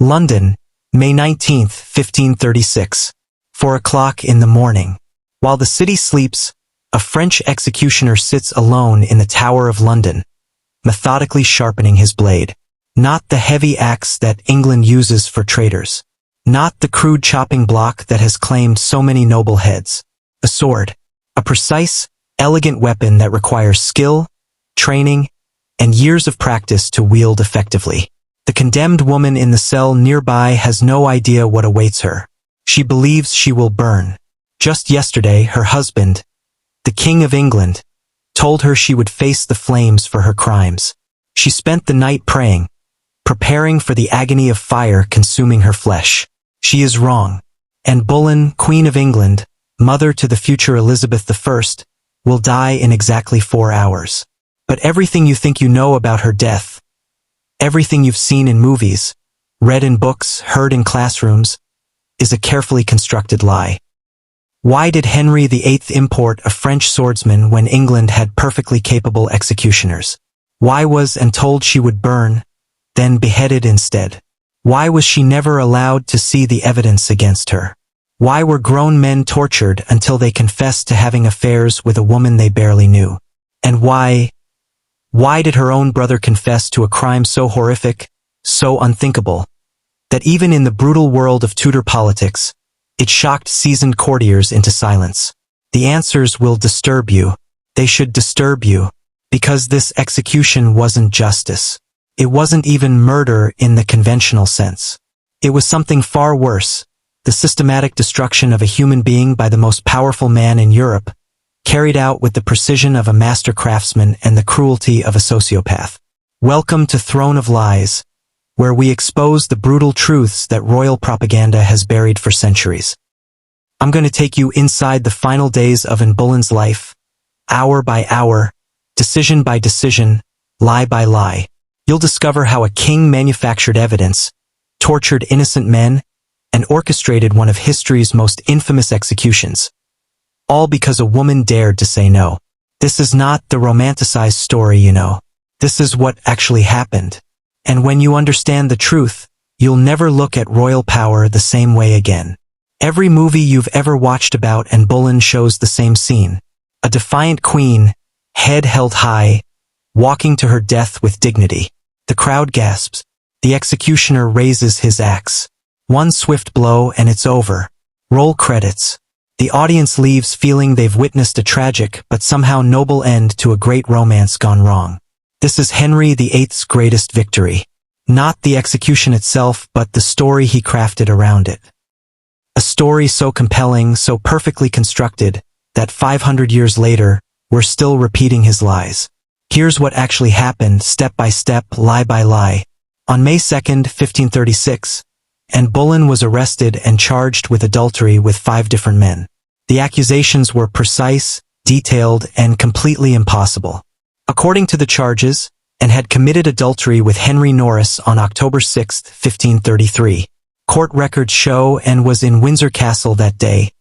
London, May 19, 1536. 4 o'clock in the morning. While the city sleeps, a French executioner sits alone in the Tower of London, methodically sharpening his blade. Not the heavy axe that England uses for traitors. Not the crude chopping block that has claimed so many noble heads. A sword. A precise, elegant weapon that requires skill, training, and years of practice to wield effectively. The condemned woman in the cell nearby has no idea what awaits her. She believes she will burn. Just yesterday, her husband, the King of England, told her she would face the flames for her crimes. She spent the night praying, preparing for the agony of fire consuming her flesh. She is wrong. Anne Boleyn, Queen of England, mother to the future Elizabeth I, will die in exactly 4 hours. But everything you think you know about her death, everything you've seen in movies, read in books, heard in classrooms, is a carefully constructed lie. Why did Henry VIII import a French swordsman when England had perfectly capable executioners? Why was Anne told she would burn, then beheaded instead? Why was she never allowed to see the evidence against her? Why were grown men tortured until they confessed to having affairs with a woman they barely knew? And why did her own brother confess to a crime so horrific, so unthinkable, that even in the brutal world of Tudor politics, it shocked seasoned courtiers into silence? The answers will disturb you. They should disturb you, because this execution wasn't justice. It wasn't even murder in the conventional sense. It was something far worse, the systematic destruction of a human being by the most powerful man in Europe, carried out with the precision of a master craftsman and the cruelty of a sociopath. Welcome to Throne of Lies, where we expose the brutal truths that royal propaganda has buried for centuries. I'm going to take you inside the final days of Anne Boleyn's life, hour by hour, decision by decision, lie by lie. You'll discover how a king manufactured evidence, tortured innocent men, and orchestrated one of history's most infamous executions. All because a woman dared to say no. This is not the romanticized story, you know. This is what actually happened. And when you understand the truth, you'll never look at royal power the same way again. Every movie you've ever watched about Anne Boleyn shows the same scene. A defiant queen, head held high, walking to her death with dignity. The crowd gasps. The executioner raises his axe. One swift blow and it's over. Roll credits. The audience leaves feeling they've witnessed a tragic but somehow noble end to a great romance gone wrong. This is Henry VIII's greatest victory. Not the execution itself, but the story he crafted around it. A story so compelling, so perfectly constructed, that 500 years later, we're still repeating his lies. Here's what actually happened, step by step, lie by lie. On May 2nd, 1536, Anne Boleyn was arrested and charged with adultery with 5 different men. The accusations were precise, detailed, and completely impossible. According to the charges, Anne had committed adultery with Henry Norris on October 6, 1533. Court records show Anne was in Windsor Castle that day,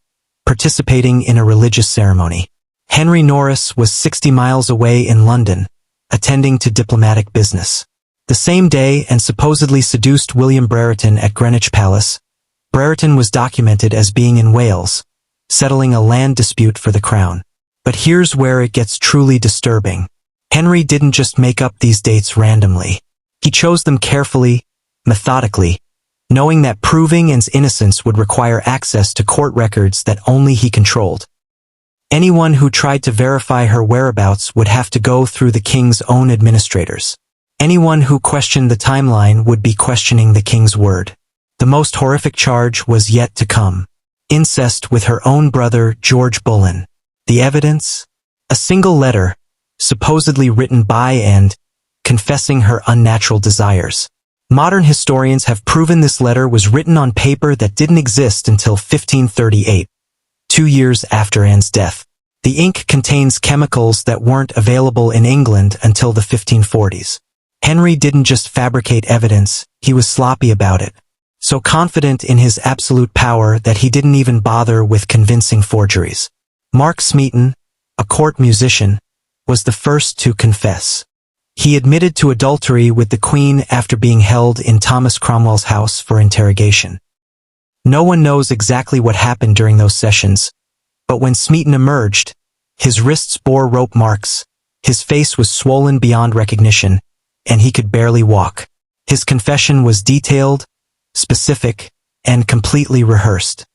participating in a religious ceremony. Henry Norris was 60 miles away in London, attending to diplomatic business. The same day Anne supposedly seduced William Brereton at Greenwich Palace. Brereton was documented as being in Wales, settling a land dispute for the crown. But here's where it gets truly disturbing. Henry didn't just make up these dates randomly. He chose them carefully, methodically, knowing that proving Anne's innocence would require access to court records that only he controlled. Anyone who tried to verify her whereabouts would have to go through the king's own administrators. Anyone who questioned the timeline would be questioning the king's word. The most horrific charge was yet to come. Incest with her own brother, George Boleyn. The evidence? A single letter, supposedly written by Anne, confessing her unnatural desires. Modern historians have proven this letter was written on paper that didn't exist until 1538, 2 years after Anne's death. The ink contains chemicals that weren't available in England until the 1540s. Henry didn't just fabricate evidence, he was sloppy about it. So confident in his absolute power that he didn't even bother with convincing forgeries. Mark Smeaton, a court musician, was the first to confess. He admitted to adultery with the Queen after being held in Thomas Cromwell's house for interrogation. No one knows exactly what happened during those sessions, but when Smeaton emerged, his wrists bore rope marks, his face was swollen beyond recognition, and he could barely walk. His confession was detailed, specific, and completely rehearsed.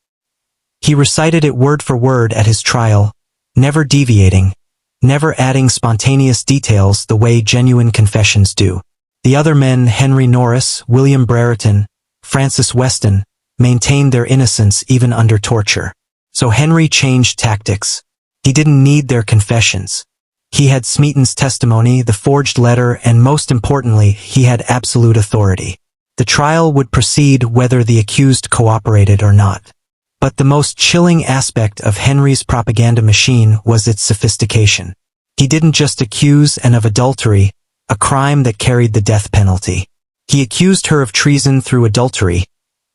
He recited it word for word at his trial, never deviating, never adding spontaneous details the way genuine confessions do. The other men, Henry Norris, William Brereton, Francis Weston, maintained their innocence even under torture. So Henry changed tactics. He didn't need their confessions. He had Smeaton's testimony, the forged letter, and most importantly, he had absolute authority. The trial would proceed whether the accused cooperated or not. But the most chilling aspect of Henry's propaganda machine was its sophistication. He didn't just accuse Anne of adultery, a crime that carried the death penalty. He accused her of treason through adultery,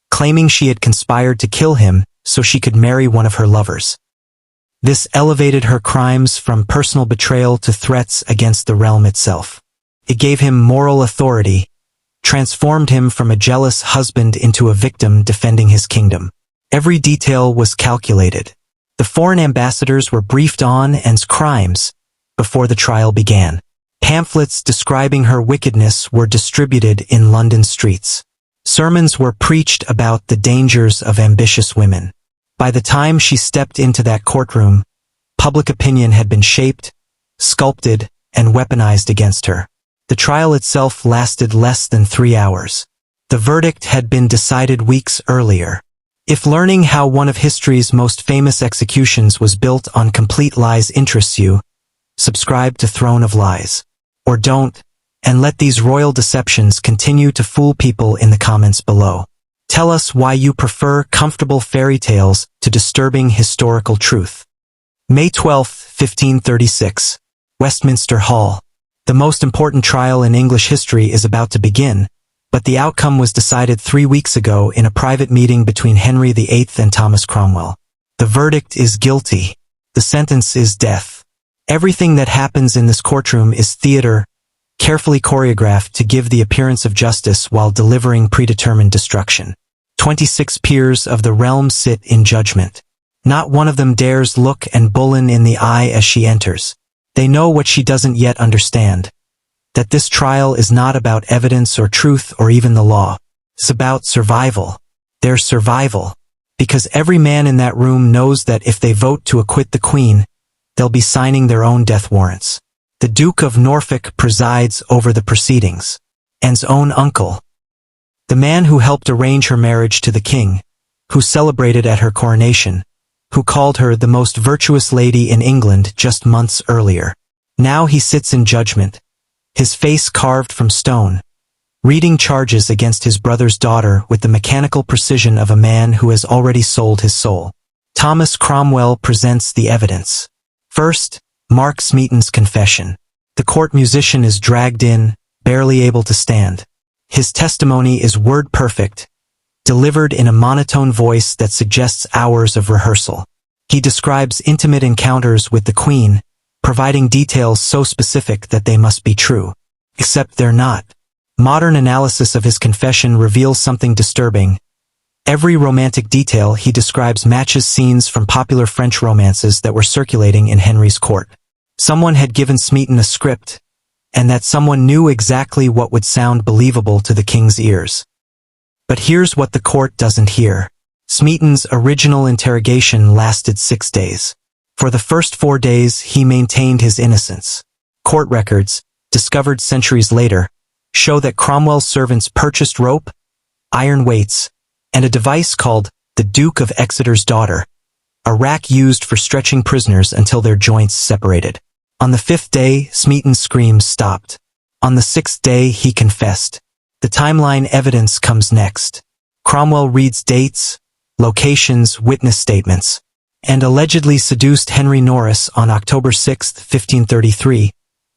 claiming she had conspired to kill him so she could marry one of her lovers. This elevated her crimes from personal betrayal to threats against the realm itself. It gave him moral authority, transformed him from a jealous husband into a victim defending his kingdom. Every detail was calculated. The foreign ambassadors were briefed on Anne's crimes before the trial began. Pamphlets describing her wickedness were distributed in London streets. Sermons were preached about the dangers of ambitious women. By the time she stepped into that courtroom, public opinion had been shaped, sculpted, and weaponized against her. The trial itself lasted less than 3 hours. The verdict had been decided weeks earlier. If learning how one of history's most famous executions was built on complete lies interests you, subscribe to Throne of Lies. Or don't, and let these royal deceptions continue to fool people in the comments below. Tell us why you prefer comfortable fairy tales to disturbing historical truth. May 12, 1536. Westminster Hall. The most important trial in English history is about to begin, but the outcome was decided 3 weeks ago in a private meeting between Henry VIII and Thomas Cromwell. The verdict is guilty. The sentence is death. Everything that happens in this courtroom is theater, carefully choreographed to give the appearance of justice while delivering predetermined destruction. 26 peers of the realm sit in judgment. Not one of them dares look Anne Boleyn in the eye as she enters. They know what she doesn't yet understand. That this trial is not about evidence or truth or even the law. It's about survival. Their survival. Because every man in that room knows that if they vote to acquit the Queen, they'll be signing their own death warrants. The Duke of Norfolk presides over the proceedings. Anne's own uncle. The man who helped arrange her marriage to the king, who celebrated at her coronation, who called her the most virtuous lady in England just months earlier. Now he sits in judgment, his face carved from stone, reading charges against his brother's daughter with the mechanical precision of a man who has already sold his soul. Thomas Cromwell presents the evidence. First, Mark Smeaton's confession. The court musician is dragged in, barely able to stand. His testimony is word-perfect, delivered in a monotone voice that suggests hours of rehearsal. He describes intimate encounters with the Queen, providing details so specific that they must be true. Except they're not. Modern analysis of his confession reveals something disturbing. Every romantic detail he describes matches scenes from popular French romances that were circulating in Henry's court. Someone had given Smeaton a script, and that someone knew exactly what would sound believable to the king's ears. But here's what the court doesn't hear. Smeaton's original interrogation lasted 6 days. For the first 4 days, he maintained his innocence. Court records, discovered centuries later, show that Cromwell's servants purchased rope, iron weights, and a device called the Duke of Exeter's Daughter, a rack used for stretching prisoners until their joints separated. On the 5th day, Smeaton's screams stopped. On the 6th day, he confessed. The timeline evidence comes next. Cromwell reads dates, locations, witness statements, and allegedly seduced Henry Norris on October 6, 1533,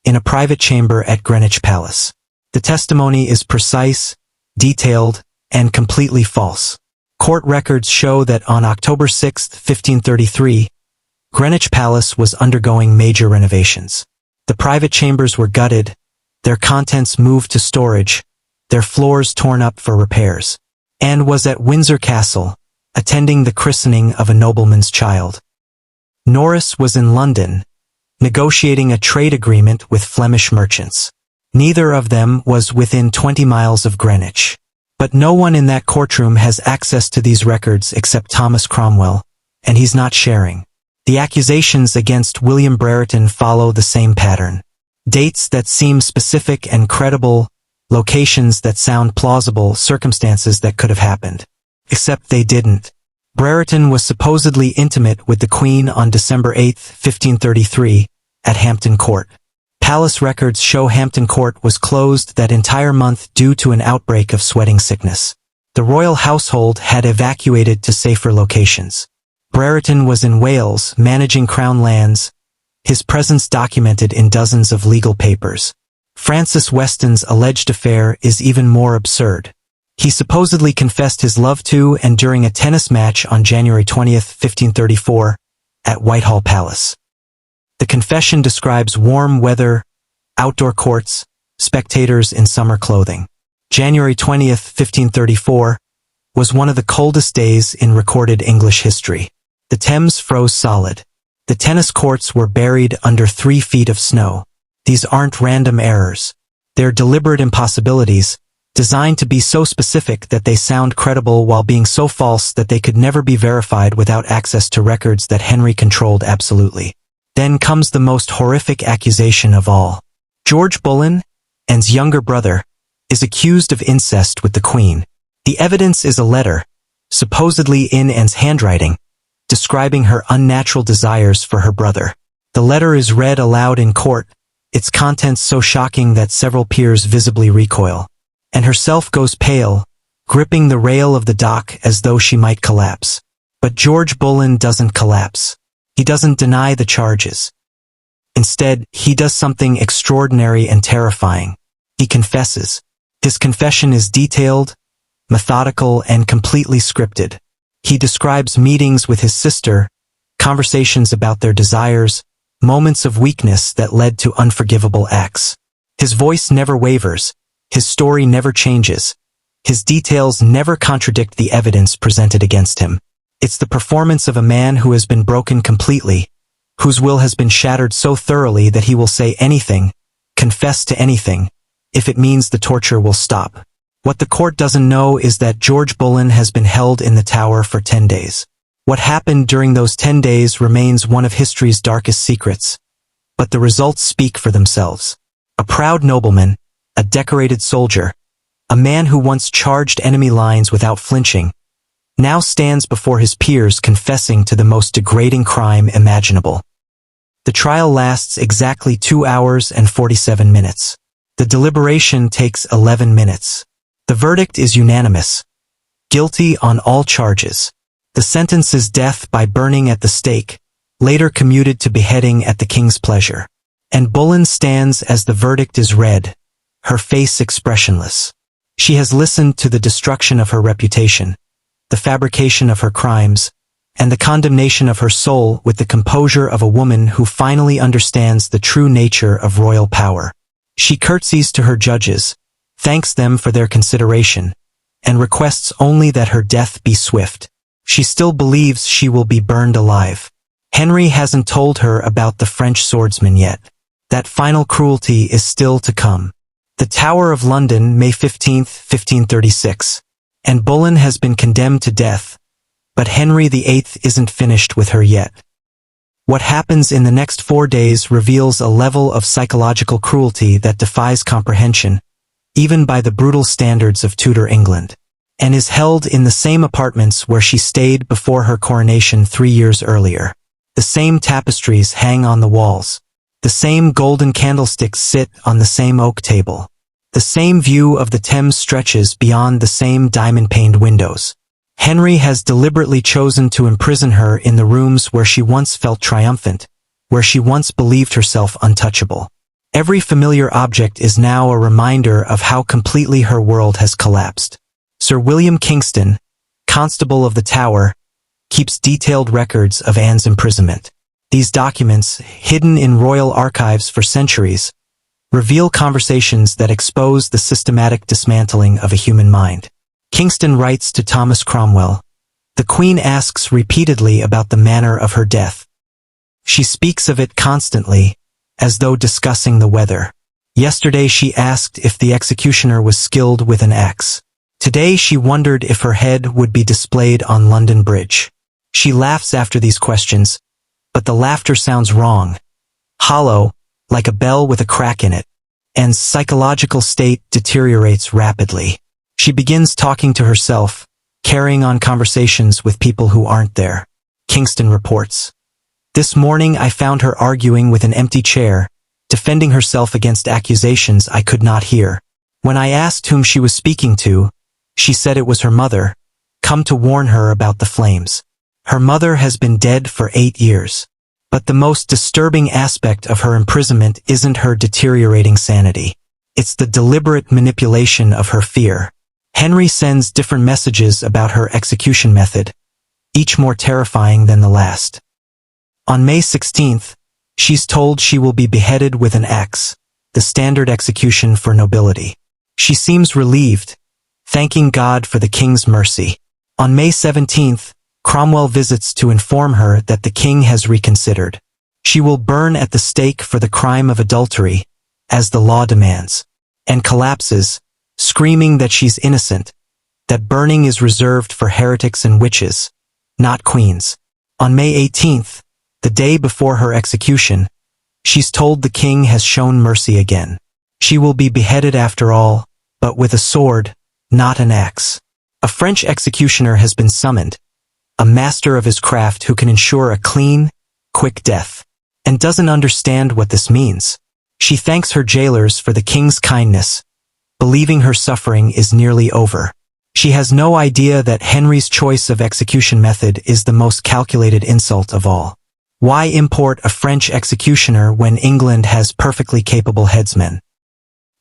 in a private chamber at Greenwich Palace. The testimony is precise, detailed, and completely false. Court records show that on October 6, 1533, Greenwich Palace was undergoing major renovations. The private chambers were gutted, their contents moved to storage, their floors torn up for repairs. Anne was at Windsor Castle, attending the christening of a nobleman's child. Norris was in London, negotiating a trade agreement with Flemish merchants. Neither of them was within 20 miles of Greenwich. But no one in that courtroom has access to these records except Thomas Cromwell, and he's not sharing. The accusations against William Brereton follow the same pattern. Dates that seem specific and credible, locations that sound plausible, circumstances that could have happened. Except they didn't. Brereton was supposedly intimate with the Queen on December 8, 1533, at Hampton Court. Palace records show Hampton Court was closed that entire month due to an outbreak of sweating sickness. The royal household had evacuated to safer locations. Brereton was in Wales managing Crown lands, his presence documented in dozens of legal papers. Francis Weston's alleged affair is even more absurd. He supposedly confessed his love to and during a tennis match on January 20, 1534, at Whitehall Palace. The confession describes warm weather, outdoor courts, spectators in summer clothing. January 20, 1534, was one of the coldest days in recorded English history. The Thames froze solid. The tennis courts were buried under 3 feet of snow. These aren't random errors. They're deliberate impossibilities, designed to be so specific that they sound credible while being so false that they could never be verified without access to records that Henry controlled absolutely. Then comes the most horrific accusation of all. George Boleyn, Anne's younger brother, is accused of incest with the Queen. The evidence is a letter, supposedly in Anne's handwriting, describing her unnatural desires for her brother. The letter is read aloud in court, its contents so shocking that several peers visibly recoil. Anne herself goes pale, gripping the rail of the dock as though she might collapse. But George Boleyn doesn't collapse. He doesn't deny the charges. Instead, he does something extraordinary and terrifying. He confesses. His confession is detailed, methodical, and completely scripted. He describes meetings with his sister, conversations about their desires, moments of weakness that led to unforgivable acts. His voice never wavers. His story never changes. His details never contradict the evidence presented against him. It's the performance of a man who has been broken completely, whose will has been shattered so thoroughly that he will say anything, confess to anything, if it means the torture will stop. What the court doesn't know is that George Boleyn has been held in the Tower for 10 days. What happened during those 10 days remains one of history's darkest secrets, but the results speak for themselves. A proud nobleman, a decorated soldier, a man who once charged enemy lines without flinching, now stands before his peers confessing to the most degrading crime imaginable. The trial lasts exactly 2 hours and 47 minutes. The deliberation takes 11 minutes. The verdict is unanimous. Guilty on all charges. The sentence is death by burning at the stake, later commuted to beheading at the king's pleasure. And Boleyn stands as the verdict is read, her face expressionless. She has listened to the destruction of her reputation, the fabrication of her crimes, and the condemnation of her soul with the composure of a woman who finally understands the true nature of royal power. She curtsies to her judges, thanks them for their consideration, and requests only that her death be swift. She still believes she will be burned alive. Henry hasn't told her about the French swordsman yet. That final cruelty is still to come. The Tower of London, May 15, 1536. And Boleyn has been condemned to death, but Henry VIII isn't finished with her yet. What happens in the next 4 days reveals a level of psychological cruelty that defies comprehension, even by the brutal standards of Tudor England. Anne is held in the same apartments where she stayed before her coronation 3 years earlier. The same tapestries hang on the walls. The same golden candlesticks sit on the same oak table. The same view of the Thames stretches beyond the same diamond-paned windows. Henry has deliberately chosen to imprison her in the rooms where she once felt triumphant, where she once believed herself untouchable. Every familiar object is now a reminder of how completely her world has collapsed. Sir William Kingston, Constable of the Tower, keeps detailed records of Anne's imprisonment. These documents, hidden in royal archives for centuries, reveal conversations that expose the systematic dismantling of a human mind. Kingston writes to Thomas Cromwell, "The Queen asks repeatedly about the manner of her death. She speaks of it constantly, as though discussing the weather. Yesterday she asked if the executioner was skilled with an axe. Today she wondered if her head would be displayed on London Bridge. She laughs after these questions, but the laughter sounds wrong, hollow, like a bell with a crack in it, and psychological state deteriorates rapidly. She begins talking to herself, carrying on conversations with people who aren't there." Kingston reports, "This morning I found her arguing with an empty chair, defending herself against accusations I could not hear. When I asked whom she was speaking to, she said it was her mother, come to warn her about the flames. Her mother has been dead for 8 years. But the most disturbing aspect of her imprisonment isn't her deteriorating sanity. It's the deliberate manipulation of her fear. Henry sends different messages about her execution method, each more terrifying than the last. On May 16th, she's told she will be beheaded with an axe, the standard execution for nobility. She seems relieved, thanking God for the king's mercy. On May 17th, Cromwell visits to inform her that the king has reconsidered. She will burn at the stake for the crime of adultery, as the law demands, and collapses, screaming that she's innocent, that burning is reserved for heretics and witches, not queens. On May 18th, the day before her execution, she's told the king has shown mercy again. She will be beheaded after all, but with a sword, not an axe. A French executioner has been summoned, a master of his craft who can ensure a clean, quick death, and doesn't understand what this means. She thanks her jailers for the king's kindness, believing her suffering is nearly over. She has no idea that Henry's choice of execution method is the most calculated insult of all. Why import a French executioner when England has perfectly capable headsmen?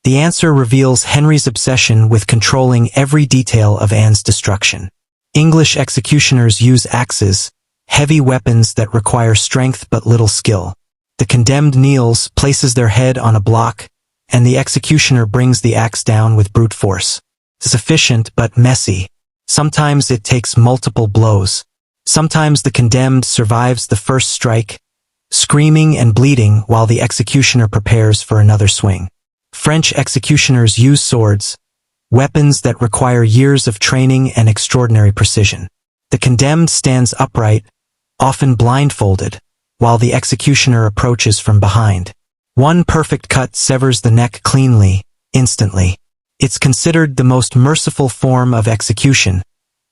The answer reveals Henry's obsession with controlling every detail of Anne's destruction. English executioners use axes, heavy weapons that require strength but little skill. The condemned kneels, places their head on a block, and the executioner brings the axe down with brute force. It's efficient but messy. Sometimes it takes multiple blows. Sometimes the condemned survives the first strike, screaming and bleeding while the executioner prepares for another swing. French executioners use swords, weapons that require years of training and extraordinary precision. The condemned stands upright, often blindfolded, while the executioner approaches from behind. One perfect cut severs the neck cleanly, instantly. It's considered the most merciful form of execution,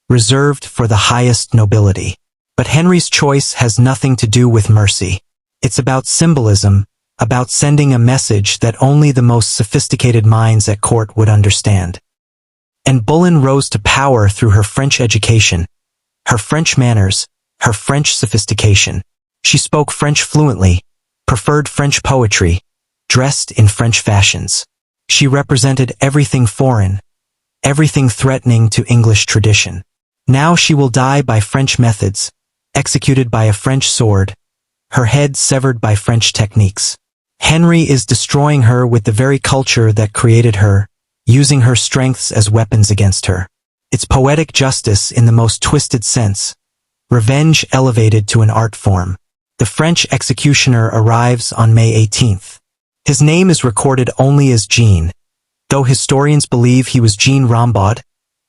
reserved for the highest nobility. But Henry's choice has nothing to do with mercy. It's about symbolism, about sending a message that only the most sophisticated minds at court would understand. Anne Boleyn rose to power through her French education, her French manners, her French sophistication. She spoke French fluently, preferred French poetry, dressed in French fashions. She represented everything foreign, everything threatening to English tradition. Now she will die by French methods, executed by a French sword, her head severed by French techniques. Henry is destroying her with the very culture that created her, using her strengths as weapons against her. It's poetic justice in the most twisted sense, revenge elevated to an art form. The French executioner arrives on May 18th. His name is recorded only as Jean, though historians believe he was Jean Rambaud,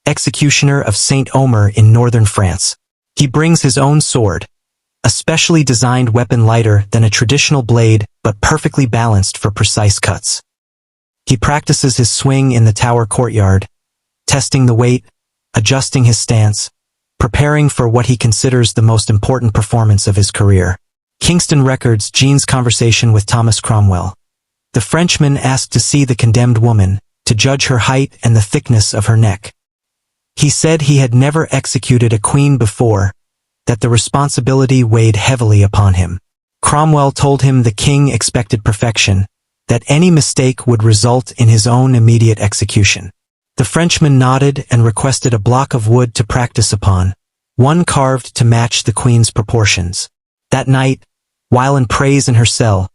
executioner of Saint Omer in northern France. He brings his own sword, a specially designed weapon lighter than a traditional blade but perfectly balanced for precise cuts. He practices his swing in the Tower courtyard, testing the weight, adjusting his stance, preparing for what he considers the most important performance of his career. Kingston records Jean's conversation with Thomas Cromwell. The Frenchman asked to see the condemned woman, to judge her height and the thickness of her neck. He said he had never executed a queen before, that the responsibility weighed heavily upon him. Cromwell told him the king expected perfection, that any mistake would result in his own immediate execution. The Frenchman nodded and requested a block of wood to practice upon, one carved to match the queen's proportions. That night, while in praise in her cell,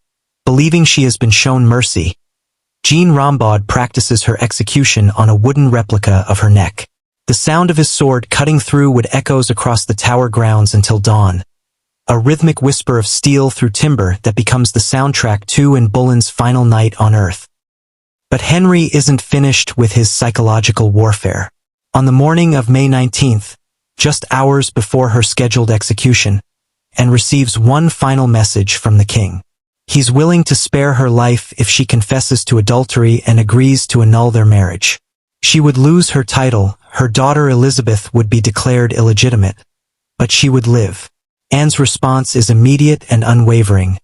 believing she has been shown mercy, Jean Rambaud practices her execution on a wooden replica of her neck. The sound of his sword cutting through wood echoes across the tower grounds until dawn, a rhythmic whisper of steel through timber that becomes the soundtrack to Anne Boleyn's final night on Earth. But Henry isn't finished with his psychological warfare. On the morning of May 19th, just hours before her scheduled execution, Anne receives one final message from the king. He's willing to spare her life if she confesses to adultery and agrees to annul their marriage. She would lose her title, her daughter Elizabeth would be declared illegitimate, but she would live. Anne's response is immediate and unwavering.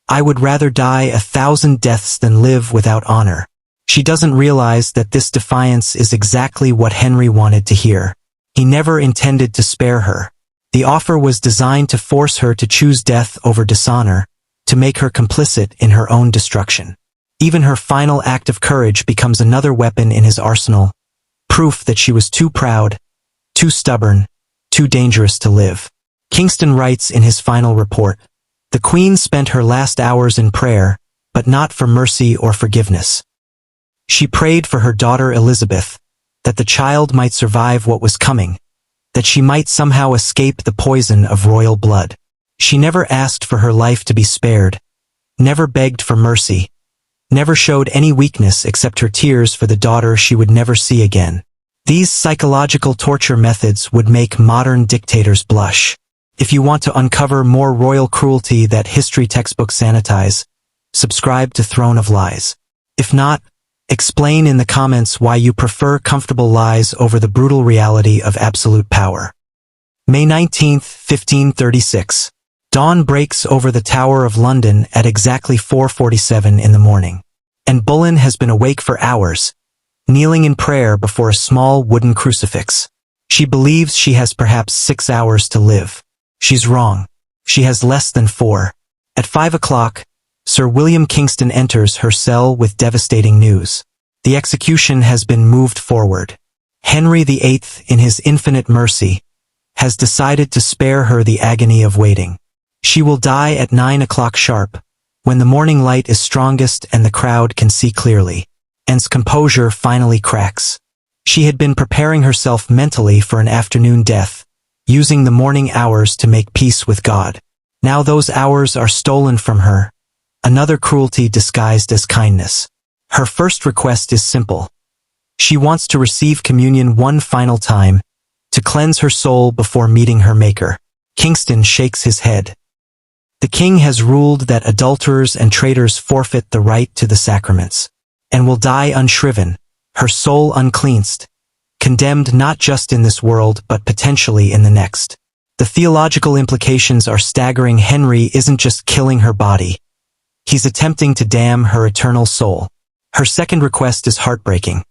I would rather die 1,000 deaths than live without honor. She doesn't realize that this defiance is exactly what Henry wanted to hear. He never intended to spare her. The offer was designed to force her to choose death over dishonor, to make her complicit in her own destruction. Even her final act of courage becomes another weapon in his arsenal, proof that she was too proud, too stubborn, too dangerous to live. Kingston writes in his final report, "The Queen spent her last hours in prayer, but not for mercy or forgiveness. She prayed for her daughter Elizabeth, that the child might survive what was coming, that she might somehow escape the poison of royal blood. She never asked for her life to be spared, never begged for mercy, never showed any weakness except her tears for the daughter she would never see again." These psychological torture methods would make modern dictators blush. If you want to uncover more royal cruelty that history textbooks sanitize, subscribe to Throne of Lies. If not, explain in the comments why you prefer comfortable lies over the brutal reality of absolute power. May 19th, 1536. Dawn breaks over the Tower of London at exactly 4:47 in the morning. Anne Boleyn has been awake for hours, kneeling in prayer before a small wooden crucifix. She believes she has perhaps 6 hours to live. She's wrong. She has less than 4. At 5 o'clock, Sir William Kingston enters her cell with devastating news. The execution has been moved forward. Henry VIII, in his infinite mercy, has decided to spare her the agony of waiting. She will die at 9 o'clock sharp, when the morning light is strongest and the crowd can see clearly. Anne's composure finally cracks. She had been preparing herself mentally for an afternoon death, using the morning hours to make peace with God. Now those hours are stolen from her, another cruelty disguised as kindness. Her first request is simple. She wants to receive communion one final time, to cleanse her soul before meeting her Maker. Kingston shakes his head. The king has ruled that adulterers and traitors forfeit the right to the sacraments, and will die unshriven, her soul uncleansed, condemned not just in this world but potentially in the next. The theological implications are staggering. Henry isn't just killing her body. He's attempting to damn her eternal soul. Her second request is heartbreaking.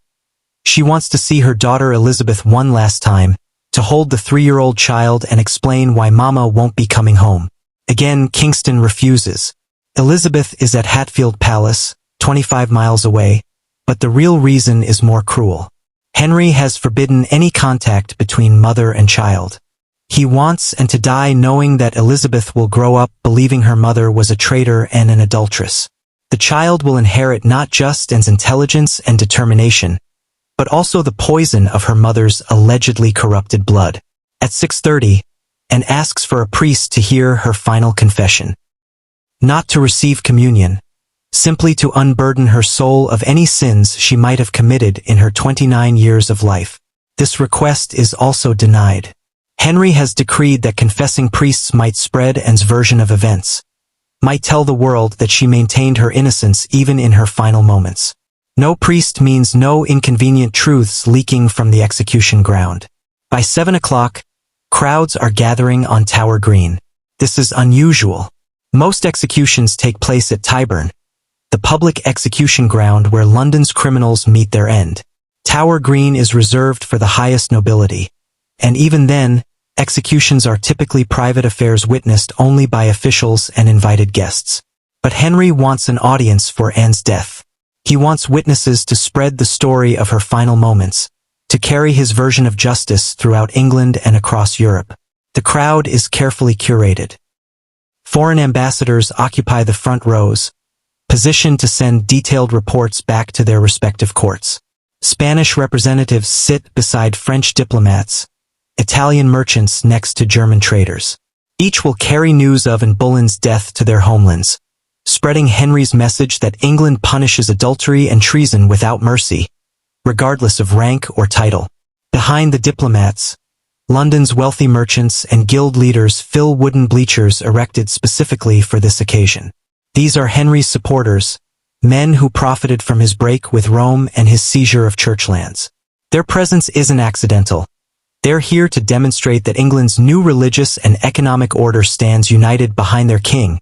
She wants to see her daughter Elizabeth one last time, to hold the 3-year-old child and explain why Mama won't be coming home. Again, Kingston refuses. Elizabeth is at Hatfield Palace, 25 miles away, but the real reason is more cruel. Henry has forbidden any contact between mother and child. He wants Anne to die knowing that Elizabeth will grow up believing her mother was a traitor and an adulteress. The child will inherit not just Anne's intelligence and determination, but also the poison of her mother's allegedly corrupted blood. At 6:30, Anne asks for a priest to hear her final confession. Not to receive communion, simply to unburden her soul of any sins she might have committed in her 29 years of life. This request is also denied. Henry has decreed that confessing priests might spread Anne's version of events, might tell the world that she maintained her innocence even in her final moments. No priest means no inconvenient truths leaking from the execution ground. By 7 o'clock, crowds are gathering on Tower Green. This is unusual. Most executions take place at Tyburn, the public execution ground where London's criminals meet their end. Tower Green is reserved for the highest nobility, and even then, executions are typically private affairs witnessed only by officials and invited guests. But Henry wants an audience for Anne's death. He wants witnesses to spread the story of her final moments, to carry his version of justice throughout England and across Europe. The crowd is carefully curated. Foreign ambassadors occupy the front rows, positioned to send detailed reports back to their respective courts. Spanish representatives sit beside French diplomats, Italian merchants next to German traders. Each will carry news of Anne Boleyn's death to their homelands, spreading Henry's message that England punishes adultery and treason without mercy, regardless of rank or title. Behind the diplomats, London's wealthy merchants and guild leaders fill wooden bleachers erected specifically for this occasion. These are Henry's supporters, men who profited from his break with Rome and his seizure of church lands. Their presence isn't accidental. They're here to demonstrate that England's new religious and economic order stands united behind their king,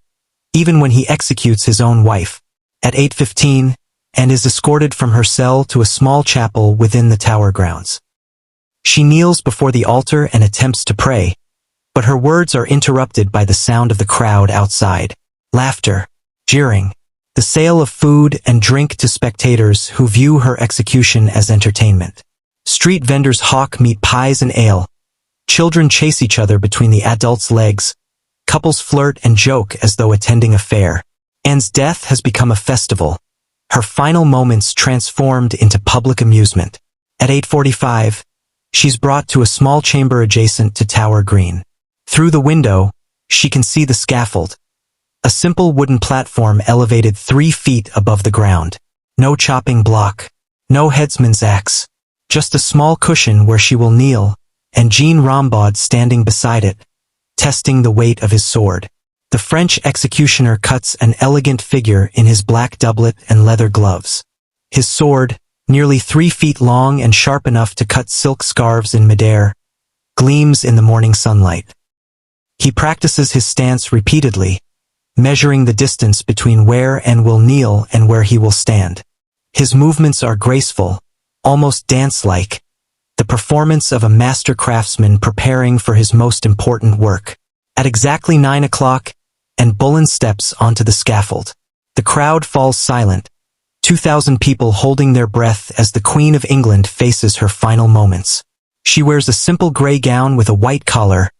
even when he executes his own wife. At 8:15, Anne is escorted from her cell to a small chapel within the Tower grounds. She kneels before the altar and attempts to pray, but her words are interrupted by the sound of the crowd outside. Laughter, jeering, the sale of food and drink to spectators who view her execution as entertainment. Street vendors hawk meat pies and ale. Children chase each other between the adults' legs. Couples flirt and joke as though attending a fair. Anne's death has become a festival, her final moments transformed into public amusement. At 8:45, she's brought to a small chamber adjacent to Tower Green. Through the window, she can see the scaffold, a simple wooden platform elevated 3 feet above the ground. No chopping block, no headsman's axe, just a small cushion where she will kneel, and Jean Rambaud standing beside it, testing the weight of his sword. The French executioner cuts an elegant figure in his black doublet and leather gloves. His sword, nearly 3 feet long and sharp enough to cut silk scarves in midair, gleams in the morning sunlight. He practices his stance repeatedly, measuring the distance between where Anne will kneel and where he will stand. His movements are graceful, almost dance-like, the performance of a master craftsman preparing for his most important work. At exactly 9 o'clock, Anne Boleyn steps onto the scaffold. The crowd falls silent, 2,000 people holding their breath as the Queen of England faces her final moments. She wears a simple gray gown with a white collar,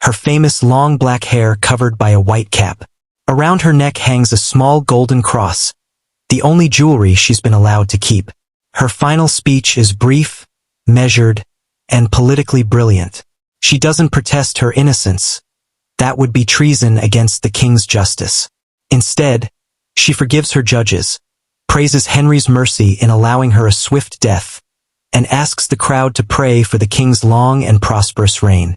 her famous long black hair covered by a white cap. Around her neck hangs a small golden cross, the only jewelry she's been allowed to keep. Her final speech is brief, measured, and politically brilliant. She doesn't protest her innocence. That would be treason against the king's justice. Instead, she forgives her judges, praises Henry's mercy in allowing her a swift death, and asks the crowd to pray for the king's long and prosperous reign.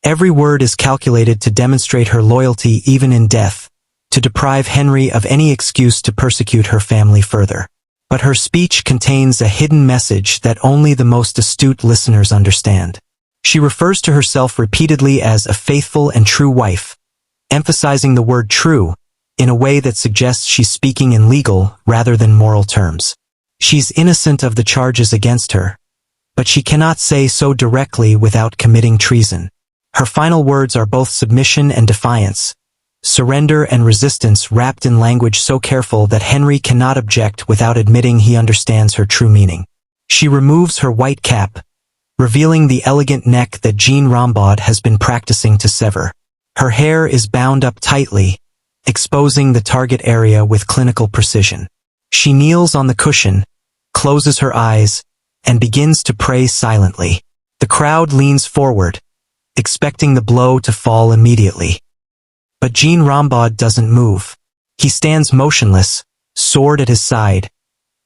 Every word is calculated to demonstrate her loyalty even in death, to deprive Henry of any excuse to persecute her family further. But her speech contains a hidden message that only the most astute listeners understand. She refers to herself repeatedly as a faithful and true wife, emphasizing the word true in a way that suggests she's speaking in legal rather than moral terms. She's innocent of the charges against her, but she cannot say so directly without committing treason. Her final words are both submission and defiance, surrender and resistance wrapped in language so careful that Henry cannot object without admitting he understands her true meaning. She removes her white cap, revealing the elegant neck that Jean Rambaud has been practicing to sever. Her hair is bound up tightly, exposing the target area with clinical precision. She kneels on the cushion, closes her eyes, and begins to pray silently. The crowd leans forward, expecting the blow to fall immediately. But Jean Rambaud doesn't move. He stands motionless, sword at his side,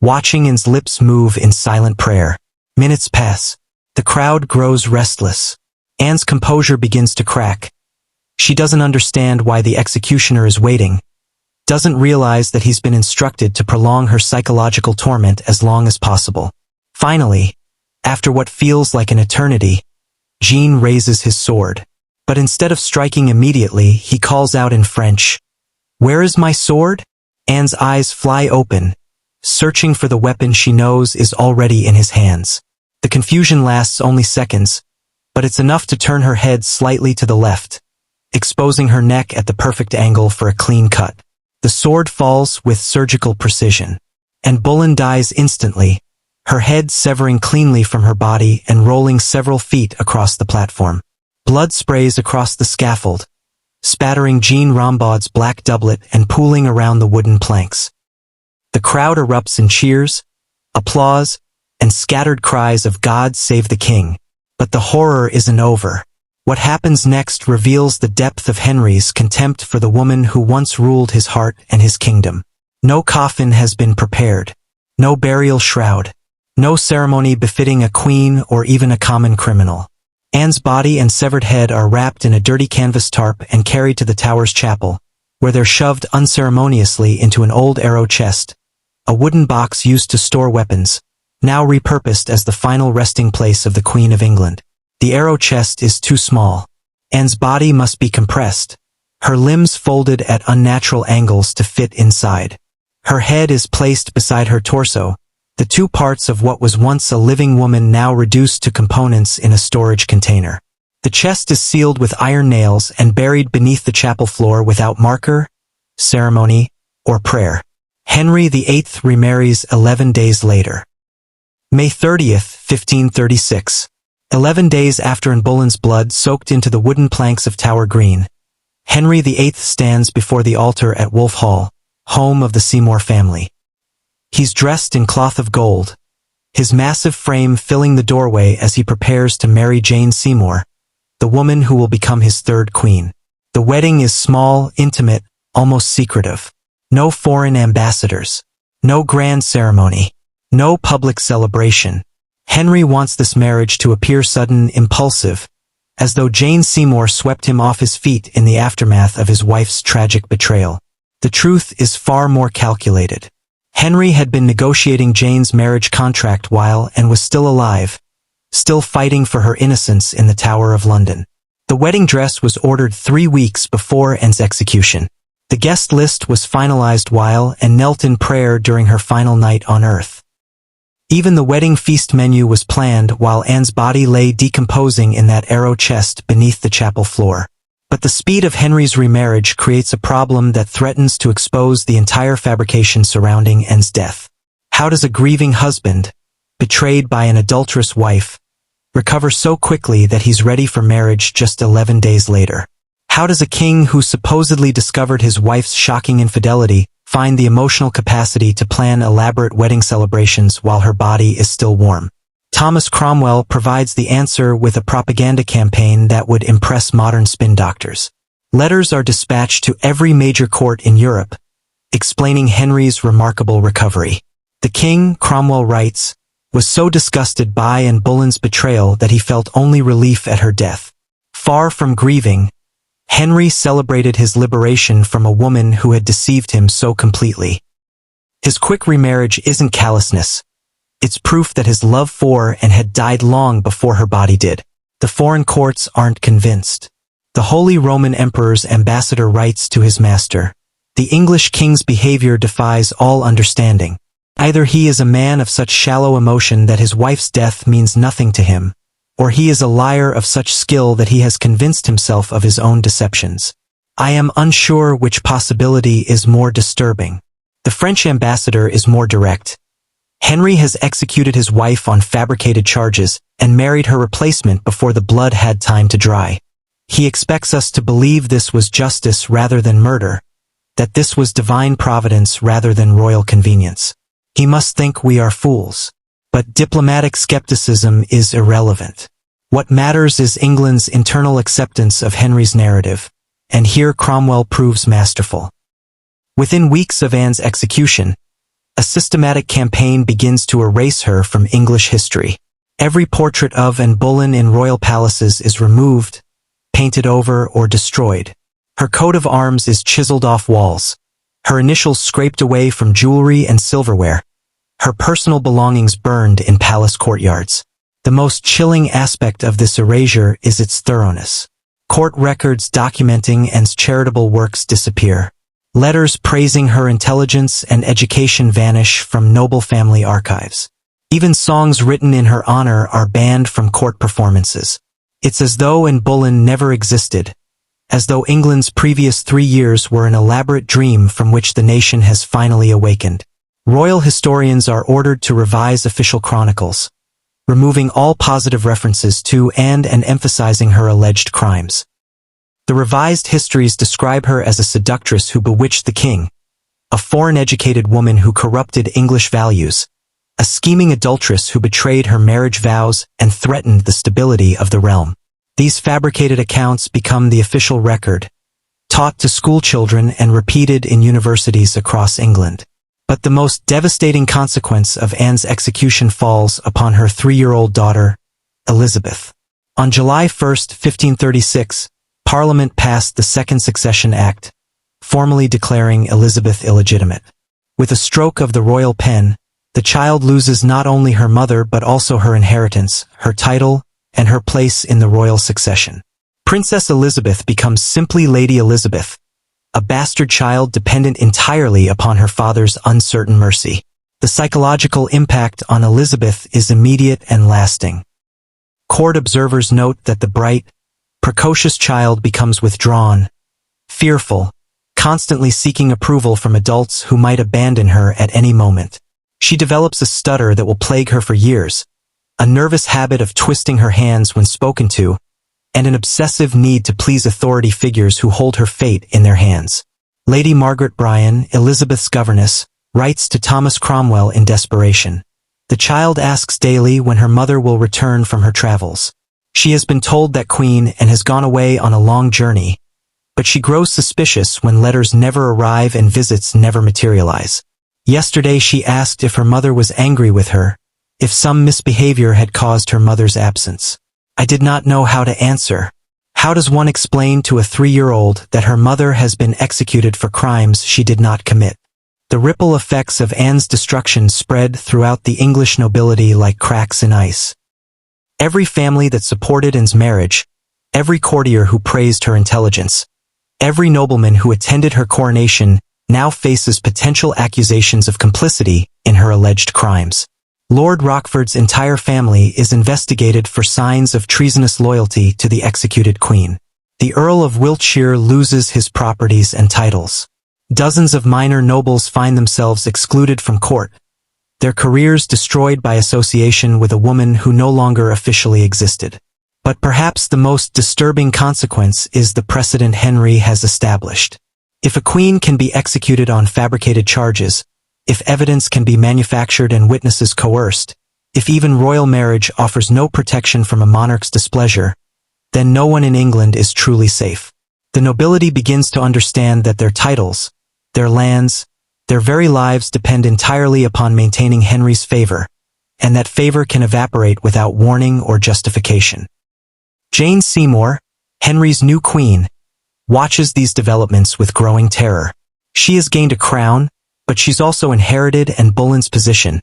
watching Anne's lips move in silent prayer. Minutes pass. The crowd grows restless. Anne's composure begins to crack. She doesn't understand why the executioner is waiting, doesn't realize that he's been instructed to prolong her psychological torment as long as possible. Finally, after what feels like an eternity, Jean raises his sword. But instead of striking immediately, he calls out in French, "Where is my sword?" Anne's eyes fly open, searching for the weapon she knows is already in his hands. The confusion lasts only seconds, but it's enough to turn her head slightly to the left, exposing her neck at the perfect angle for a clean cut. The sword falls with surgical precision. Anne Boleyn dies instantly, her head severing cleanly from her body and rolling several feet across the platform. Blood sprays across the scaffold, spattering Jean Rambaud's black doublet and pooling around the wooden planks. The crowd erupts in cheers, applause, and scattered cries of "God save the king." But the horror isn't over. What happens next reveals the depth of Henry's contempt for the woman who once ruled his heart and his kingdom. No coffin has been prepared. No burial shroud. No ceremony befitting a queen or even a common criminal. Anne's body and severed head are wrapped in a dirty canvas tarp and carried to the Tower's chapel, where they're shoved unceremoniously into an old arrow chest, a wooden box used to store weapons, now repurposed as the final resting place of the Queen of England. The arrow chest is too small. Anne's body must be compressed, her limbs folded at unnatural angles to fit inside. Her head is placed beside her torso, the two parts of what was once a living woman now reduced to components in a storage container. The chest is sealed with iron nails and buried beneath the chapel floor without marker, ceremony, or prayer. Henry VIII remarries 11 days later. May 30th, 1536. 11 days after Anne Boleyn's blood soaked into the wooden planks of Tower Green, Henry VIII stands before the altar at Wolf Hall, home of the Seymour family. He's dressed in cloth of gold, his massive frame filling the doorway as he prepares to marry Jane Seymour, the woman who will become his third queen. The wedding is small, intimate, almost secretive. No foreign ambassadors. No grand ceremony. No public celebration. Henry wants this marriage to appear sudden, impulsive, as though Jane Seymour swept him off his feet in the aftermath of his wife's tragic betrayal. The truth is far more calculated. Henry had been negotiating Jane's marriage contract while Anne was still alive, still fighting for her innocence in the Tower of London. The wedding dress was ordered 3 weeks before Anne's execution. The guest list was finalized while Anne knelt in prayer during her final night on earth. Even the wedding feast menu was planned while Anne's body lay decomposing in that arrow chest beneath the chapel floor. But the speed of Henry's remarriage creates a problem that threatens to expose the entire fabrication surrounding Anne's death. How does a grieving husband, betrayed by an adulterous wife, recover so quickly that he's ready for marriage just 11 days later? How does a king who supposedly discovered his wife's shocking infidelity find the emotional capacity to plan elaborate wedding celebrations while her body is still warm? Thomas Cromwell provides the answer with a propaganda campaign that would impress modern spin doctors. Letters are dispatched to every major court in Europe, explaining Henry's remarkable recovery. The king, Cromwell writes, was so disgusted by Anne Boleyn's betrayal that he felt only relief at her death. Far from grieving, Henry celebrated his liberation from a woman who had deceived him so completely. His quick remarriage isn't callousness. It's proof that his love for Anne had died long before her body did. The foreign courts aren't convinced. The Holy Roman Emperor's ambassador writes to his master, "The English king's behavior defies all understanding. Either he is a man of such shallow emotion that his wife's death means nothing to him, or he is a liar of such skill that he has convinced himself of his own deceptions. I am unsure which possibility is more disturbing." The French ambassador is more direct. Henry has executed his wife on fabricated charges and married her replacement before the blood had time to dry. He expects us to believe this was justice rather than murder, that this was divine providence rather than royal convenience. He must think we are fools. But diplomatic skepticism is irrelevant. What matters is England's internal acceptance of Henry's narrative, and here Cromwell proves masterful. Within weeks of Anne's execution, a systematic campaign begins to erase her from English history. Every portrait of Anne Boleyn in royal palaces is removed, painted over, or destroyed. Her coat of arms is chiseled off walls, her initials scraped away from jewelry and silverware, her personal belongings burned in palace courtyards. The most chilling aspect of this erasure is its thoroughness. Court records documenting Anne's charitable works disappear. Letters praising her intelligence and education vanish from noble family archives. Even songs written in her honor are banned from court performances. It's as though Anne Boleyn never existed, as though England's previous 3 years were an elaborate dream from which the nation has finally awakened. Royal historians are ordered to revise official chronicles, removing all positive references to Anne and emphasizing her alleged crimes. The revised histories describe her as a seductress who bewitched the king, a foreign-educated woman who corrupted English values, a scheming adulteress who betrayed her marriage vows and threatened the stability of the realm. These fabricated accounts become the official record, taught to schoolchildren and repeated in universities across England. But the most devastating consequence of Anne's execution falls upon her 3-year-old daughter, Elizabeth. On July 1, 1536, Parliament passed the Second Succession Act, formally declaring Elizabeth illegitimate. With a stroke of the royal pen, the child loses not only her mother but also her inheritance, her title, and her place in the royal succession. Princess Elizabeth becomes simply Lady Elizabeth, a bastard child dependent entirely upon her father's uncertain mercy. The psychological impact on Elizabeth is immediate and lasting. Court observers note that the bright, precocious child becomes withdrawn, fearful, constantly seeking approval from adults who might abandon her at any moment. She develops a stutter that will plague her for years, a nervous habit of twisting her hands when spoken to, and an obsessive need to please authority figures who hold her fate in their hands. Lady Margaret Bryan, Elizabeth's governess, writes to Thomas Cromwell in desperation. The child asks daily when her mother will return from her travels. She has been told that Queen and has gone away on a long journey, but she grows suspicious when letters never arrive and visits never materialize. Yesterday she asked if her mother was angry with her, if some misbehavior had caused her mother's absence. I did not know how to answer. How does one explain to a 3-year-old that her mother has been executed for crimes she did not commit? The ripple effects of Anne's destruction spread throughout the English nobility like cracks in ice. Every family that supported Anne's marriage, every courtier who praised her intelligence, every nobleman who attended her coronation now faces potential accusations of complicity in her alleged crimes. Lord Rochford's entire family is investigated for signs of treasonous loyalty to the executed queen. The Earl of Wiltshire loses his properties and titles. Dozens of minor nobles find themselves excluded from court, their careers destroyed by association with a woman who no longer officially existed. But perhaps the most disturbing consequence is the precedent Henry has established. If a queen can be executed on fabricated charges, if evidence can be manufactured and witnesses coerced, if even royal marriage offers no protection from a monarch's displeasure, then no one in England is truly safe. The nobility begins to understand that their titles, their lands, their very lives depend entirely upon maintaining Henry's favor, and that favor can evaporate without warning or justification. Jane Seymour, Henry's new queen, watches these developments with growing terror. She has gained a crown, but she's also inherited Anne Boleyn's position,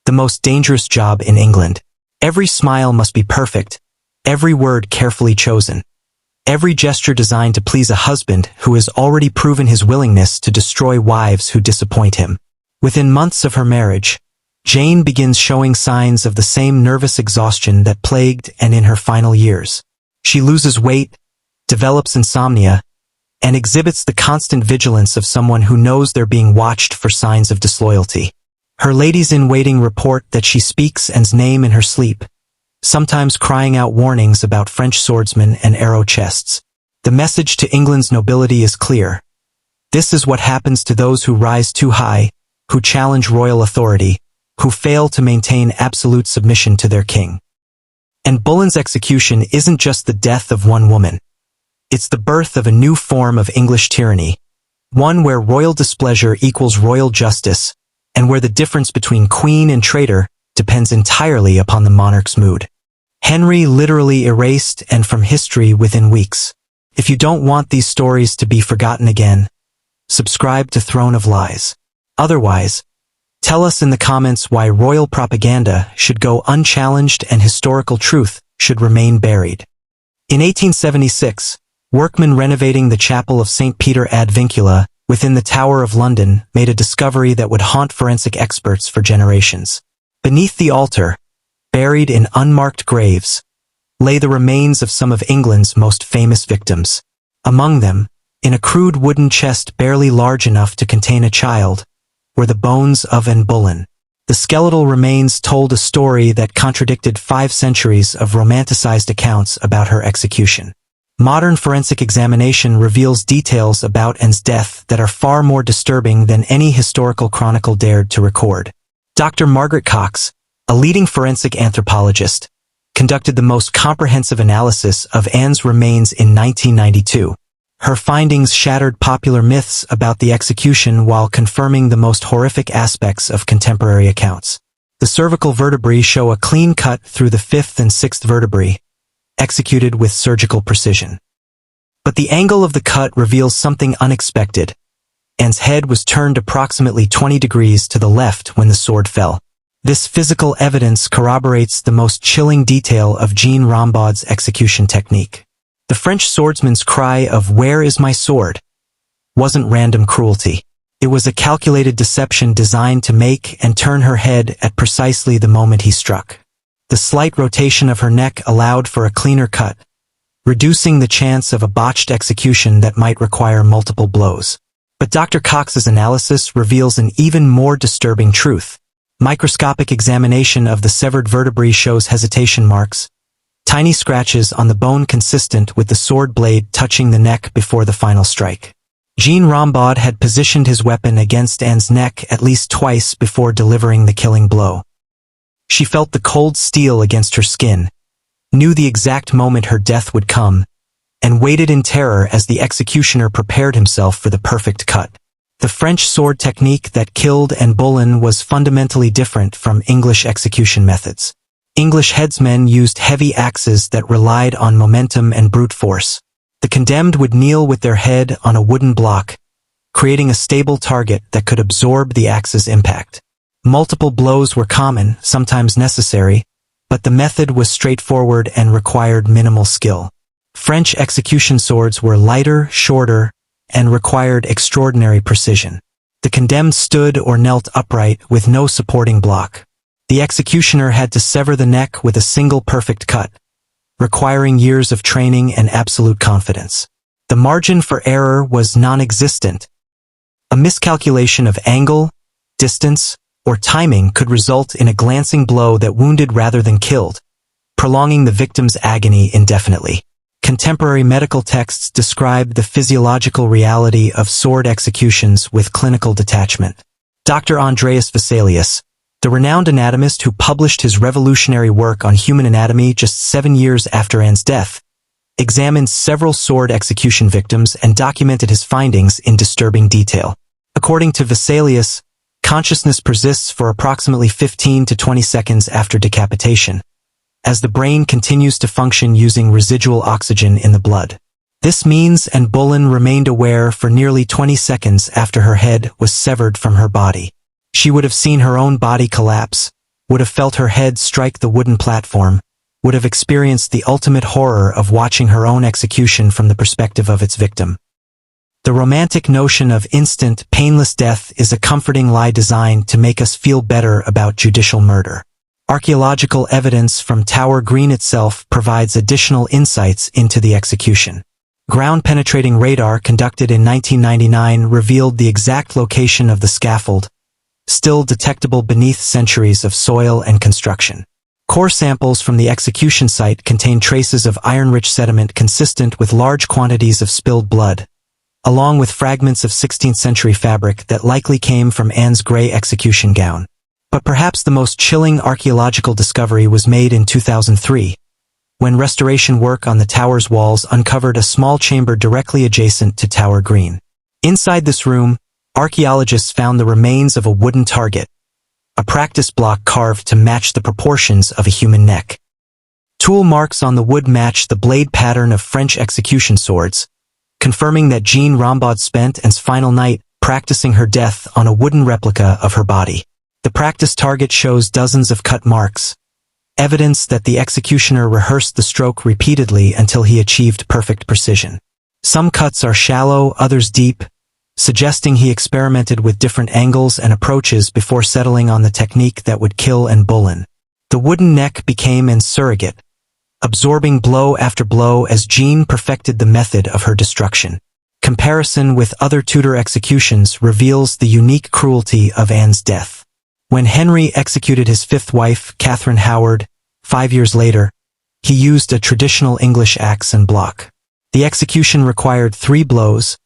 the most dangerous job in England. Every smile must be perfect, every word carefully chosen, every gesture designed to please a husband who has already proven his willingness to destroy wives who disappoint him. Within months of her marriage, Jane begins showing signs of the same nervous exhaustion that plagued Anne in her final years. She loses weight, develops insomnia, and exhibits the constant vigilance of someone who knows they're being watched for signs of disloyalty. Her ladies-in-waiting report that she speaks Anne's name in her sleep, sometimes crying out warnings about French swordsmen and arrow chests. The message to England's nobility is clear. This is what happens to those who rise too high, who challenge royal authority, who fail to maintain absolute submission to their king. And Boleyn's execution isn't just the death of one woman. It's the birth of a new form of English tyranny, one where royal displeasure equals royal justice, and where the difference between queen and traitor depends entirely upon the monarch's mood. Henry literally erased Anne from history within weeks. If you don't want these stories to be forgotten again, subscribe to Throne of Lies. Otherwise, tell us in the comments why royal propaganda should go unchallenged and historical truth should remain buried. In 1876, workmen renovating the chapel of St. Peter ad Vincula within the Tower of London made a discovery that would haunt forensic experts for generations. Beneath the altar, buried in unmarked graves, lay the remains of some of England's most famous victims. Among them, in a crude wooden chest barely large enough to contain a child, were the bones of Anne Boleyn. The skeletal remains told a story that contradicted 5 centuries of romanticized accounts about her execution. Modern forensic examination reveals details about Anne's death that are far more disturbing than any historical chronicle dared to record. Dr. Margaret Cox, a leading forensic anthropologist, conducted the most comprehensive analysis of Anne's remains in 1992. Her findings shattered popular myths about the execution while confirming the most horrific aspects of contemporary accounts. The cervical vertebrae show a clean cut through the fifth and sixth vertebrae, executed with surgical precision. But the angle of the cut reveals something unexpected. Anne's head was turned approximately 20 degrees to the left when the sword fell. This physical evidence corroborates the most chilling detail of Jean Rambaud's execution technique. The French swordsman's cry of "Where is my sword?" wasn't random cruelty. It was a calculated deception designed to make and turn her head at precisely the moment he struck. The slight rotation of her neck allowed for a cleaner cut, reducing the chance of a botched execution that might require multiple blows. But Dr. Cox's analysis reveals an even more disturbing truth. Microscopic examination of the severed vertebrae shows hesitation marks, tiny scratches on the bone consistent with the sword blade touching the neck before the final strike. Jean Rambaud had positioned his weapon against Anne's neck at least twice before delivering the killing blow. She felt the cold steel against her skin, knew the exact moment her death would come, and waited in terror as the executioner prepared himself for the perfect cut. The French sword technique that killed Anne Boleyn was fundamentally different from English execution methods. English headsmen used heavy axes that relied on momentum and brute force. The condemned would kneel with their head on a wooden block, creating a stable target that could absorb the axe's impact. Multiple blows were common, sometimes necessary, but the method was straightforward and required minimal skill. French execution swords were lighter, shorter, and required extraordinary precision. The condemned stood or knelt upright with no supporting block. The executioner had to sever the neck with a single perfect cut, requiring years of training and absolute confidence. The margin for error was non-existent. A miscalculation of angle, distance, or timing could result in a glancing blow that wounded rather than killed, prolonging the victim's agony indefinitely. Contemporary medical texts describe the physiological reality of sword executions with clinical detachment. Dr. Andreas Vesalius, the renowned anatomist who published his revolutionary work on human anatomy just 7 years after Anne's death, examined several sword execution victims and documented his findings in disturbing detail. According to Vesalius, consciousness persists for approximately 15 to 20 seconds after decapitation, as the brain continues to function using residual oxygen in the blood. This means Anne Boleyn remained aware for nearly 20 seconds after her head was severed from her body. She would have seen her own body collapse, would have felt her head strike the wooden platform, would have experienced the ultimate horror of watching her own execution from the perspective of its victim. The romantic notion of instant, painless death is a comforting lie designed to make us feel better about judicial murder. Archaeological evidence from Tower Green itself provides additional insights into the execution. Ground-penetrating radar conducted in 1999 revealed the exact location of the scaffold, still detectable beneath centuries of soil and construction. Core samples from the execution site contain traces of iron-rich sediment consistent with large quantities of spilled blood, along with fragments of 16th-century fabric that likely came from Anne's gray execution gown. But perhaps the most chilling archaeological discovery was made in 2003, when restoration work on the tower's walls uncovered a small chamber directly adjacent to Tower Green. Inside this room, archaeologists found the remains of a wooden target, a practice block carved to match the proportions of a human neck. Tool marks on the wood match the blade pattern of French execution swords, confirming that Jean Rambaud spent Anne's final night practicing her death on a wooden replica of her body. The practice target shows dozens of cut marks, evidence that the executioner rehearsed the stroke repeatedly until he achieved perfect precision. Some cuts are shallow, others deep, suggesting he experimented with different angles and approaches before settling on the technique that would kill Anne Boleyn. The wooden neck became Anne's surrogate, absorbing blow after blow as Jean perfected the method of her destruction. Comparison with other Tudor executions reveals the unique cruelty of Anne's death. When Henry executed his fifth wife, Catherine Howard, 5 years later, he used a traditional English axe and block. The execution required 3 blows,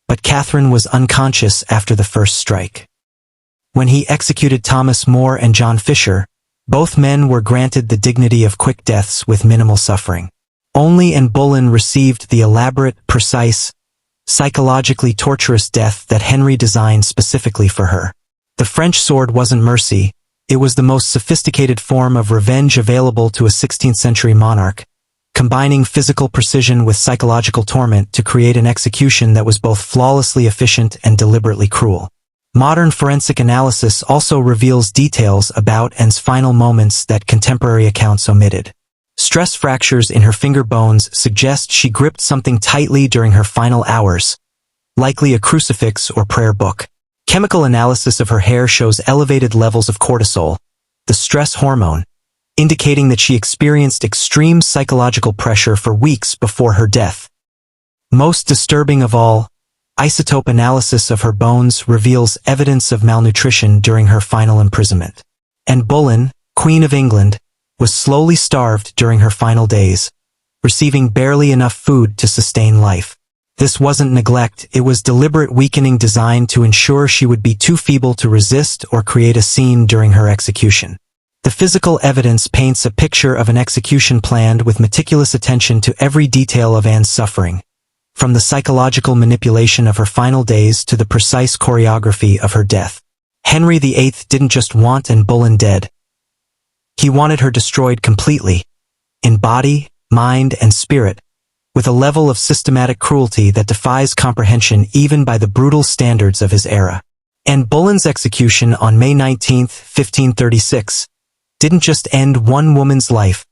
but Catherine was unconscious after the first strike. When he executed Thomas More and John Fisher, both men were granted the dignity of quick deaths with minimal suffering. Only Anne Boleyn received the elaborate, precise, psychologically torturous death that Henry designed specifically for her. The French sword wasn't mercy, it was the most sophisticated form of revenge available to a 16th-century monarch, combining physical precision with psychological torment to create an execution that was both flawlessly efficient and deliberately cruel. Modern forensic analysis also reveals details about Anne's final moments that contemporary accounts omitted. Stress fractures in her finger bones suggest she gripped something tightly during her final hours, likely a crucifix or prayer book. Chemical analysis of her hair shows elevated levels of cortisol, the stress hormone, indicating that she experienced extreme psychological pressure for weeks before her death. Most disturbing of all, isotope analysis of her bones reveals evidence of malnutrition during her final imprisonment. Anne Boleyn, Queen of England, was slowly starved during her final days, receiving barely enough food to sustain life. This wasn't neglect, it was deliberate weakening designed to ensure she would be too feeble to resist or create a scene during her execution. The physical evidence paints a picture of an execution planned with meticulous attention to every detail of Anne's suffering, from the psychological manipulation of her final days to the precise choreography of her death. Henry VIII didn't just want Anne Boleyn dead. He wanted her destroyed completely, in body, mind, and spirit, with a level of systematic cruelty that defies comprehension even by the brutal standards of his era. Anne Boleyn's execution on May 19, 1536, didn't just end one woman's life.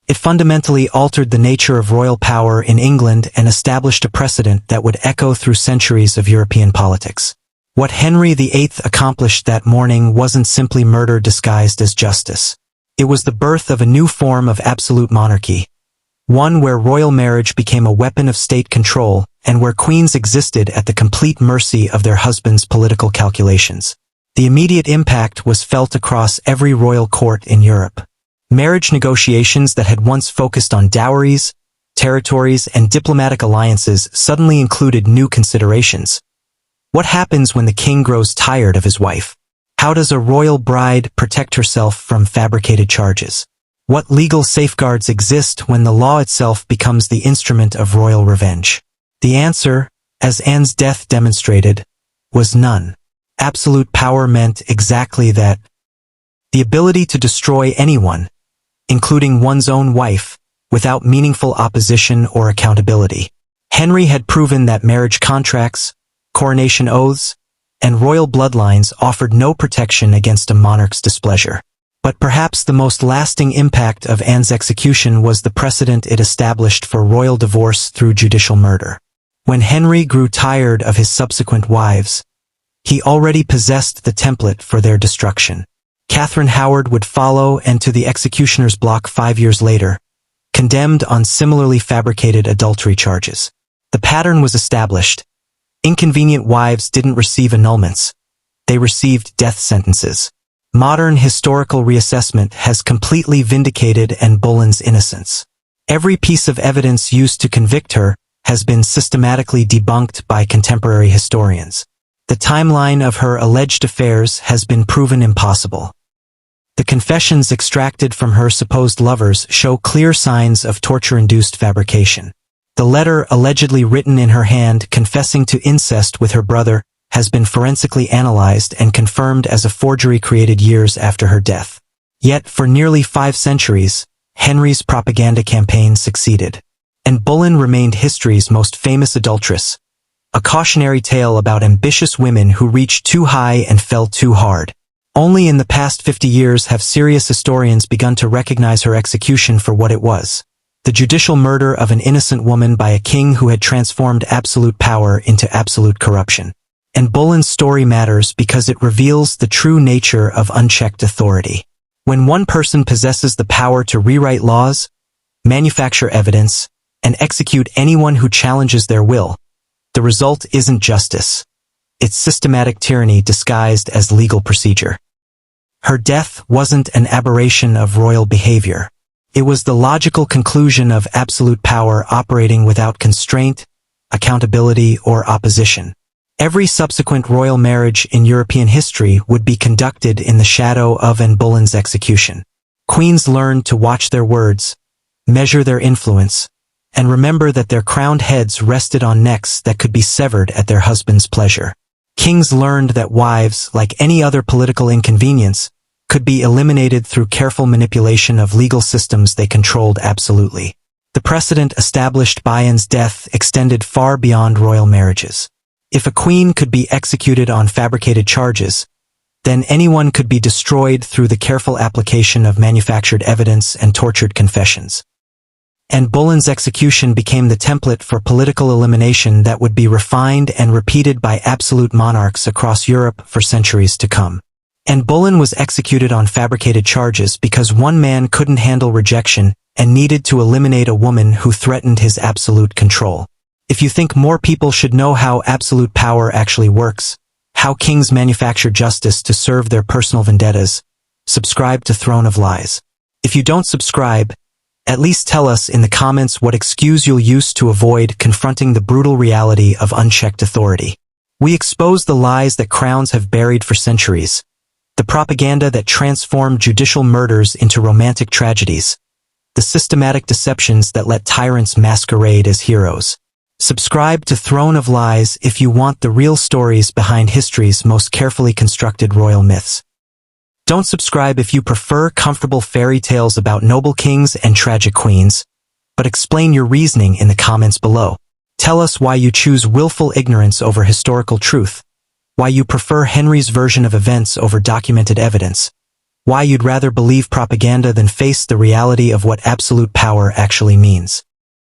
It fundamentally altered the nature of royal power in England and established a precedent that would echo through centuries of European politics. What Henry VIII accomplished that morning wasn't simply murder disguised as justice. It was the birth of a new form of absolute monarchy, one where royal marriage became a weapon of state control and where queens existed at the complete mercy of their husbands' political calculations. The immediate impact was felt across every royal court in Europe. Marriage negotiations that had once focused on dowries, territories, and diplomatic alliances suddenly included new considerations. What happens when the king grows tired of his wife? How does a royal bride protect herself from fabricated charges? What legal safeguards exist when the law itself becomes the instrument of royal revenge? The answer, as Anne's death demonstrated, was none. Absolute power meant exactly that. The ability to destroy anyone, including one's own wife, without meaningful opposition or accountability. Henry had proven that marriage contracts, coronation oaths, and royal bloodlines offered no protection against a monarch's displeasure. But perhaps the most lasting impact of Anne's execution was the precedent it established for royal divorce through judicial murder. When Henry grew tired of his subsequent wives, he already possessed the template for their destruction. Catherine Howard would follow and to the executioner's block 5 years later, condemned on similarly fabricated adultery charges. The pattern was established. Inconvenient wives didn't receive annulments. They received death sentences. Modern historical reassessment has completely vindicated Anne Boleyn's innocence. Every piece of evidence used to convict her has been systematically debunked by contemporary historians. The timeline of her alleged affairs has been proven impossible. The confessions extracted from her supposed lovers show clear signs of torture-induced fabrication. The letter allegedly written in her hand confessing to incest with her brother has been forensically analyzed and confirmed as a forgery created years after her death. Yet, for nearly 5 centuries, Henry's propaganda campaign succeeded. Anne Boleyn remained history's most famous adulteress, a cautionary tale about ambitious women who reached too high and fell too hard. Only in the past 50 years have serious historians begun to recognize her execution for what it was: the judicial murder of an innocent woman by a king who had transformed absolute power into absolute corruption. Anne Boleyn's story matters because it reveals the true nature of unchecked authority. When one person possesses the power to rewrite laws, manufacture evidence, and execute anyone who challenges their will, the result isn't justice. It's systematic tyranny disguised as legal procedure. Her death wasn't an aberration of royal behavior. It was the logical conclusion of absolute power operating without constraint, accountability, or opposition. Every subsequent royal marriage in European history would be conducted in the shadow of Anne Boleyn's execution. Queens learned to watch their words, measure their influence, and remember that their crowned heads rested on necks that could be severed at their husband's pleasure. Kings learned that wives, like any other political inconvenience, could be eliminated through careful manipulation of legal systems they controlled absolutely. The precedent established by Anne's death extended far beyond royal marriages. If a queen could be executed on fabricated charges, then anyone could be destroyed through the careful application of manufactured evidence and tortured confessions. Anne Boleyn's execution became the template for political elimination that would be refined and repeated by absolute monarchs across Europe for centuries to come. Anne Boleyn was executed on fabricated charges because one man couldn't handle rejection and needed to eliminate a woman who threatened his absolute control. If you think more people should know how absolute power actually works, how kings manufacture justice to serve their personal vendettas, subscribe to Throne of Lies. If you don't subscribe, at least tell us in the comments what excuse you'll use to avoid confronting the brutal reality of unchecked authority. We expose the lies that crowns have buried for centuries, the propaganda that transformed judicial murders into romantic tragedies, the systematic deceptions that let tyrants masquerade as heroes. Subscribe to Throne of Lies if you want the real stories behind history's most carefully constructed royal myths. Don't subscribe if you prefer comfortable fairy tales about noble kings and tragic queens, but explain your reasoning in the comments below. Tell us why you choose willful ignorance over historical truth, why you prefer Henry's version of events over documented evidence, why you'd rather believe propaganda than face the reality of what absolute power actually means.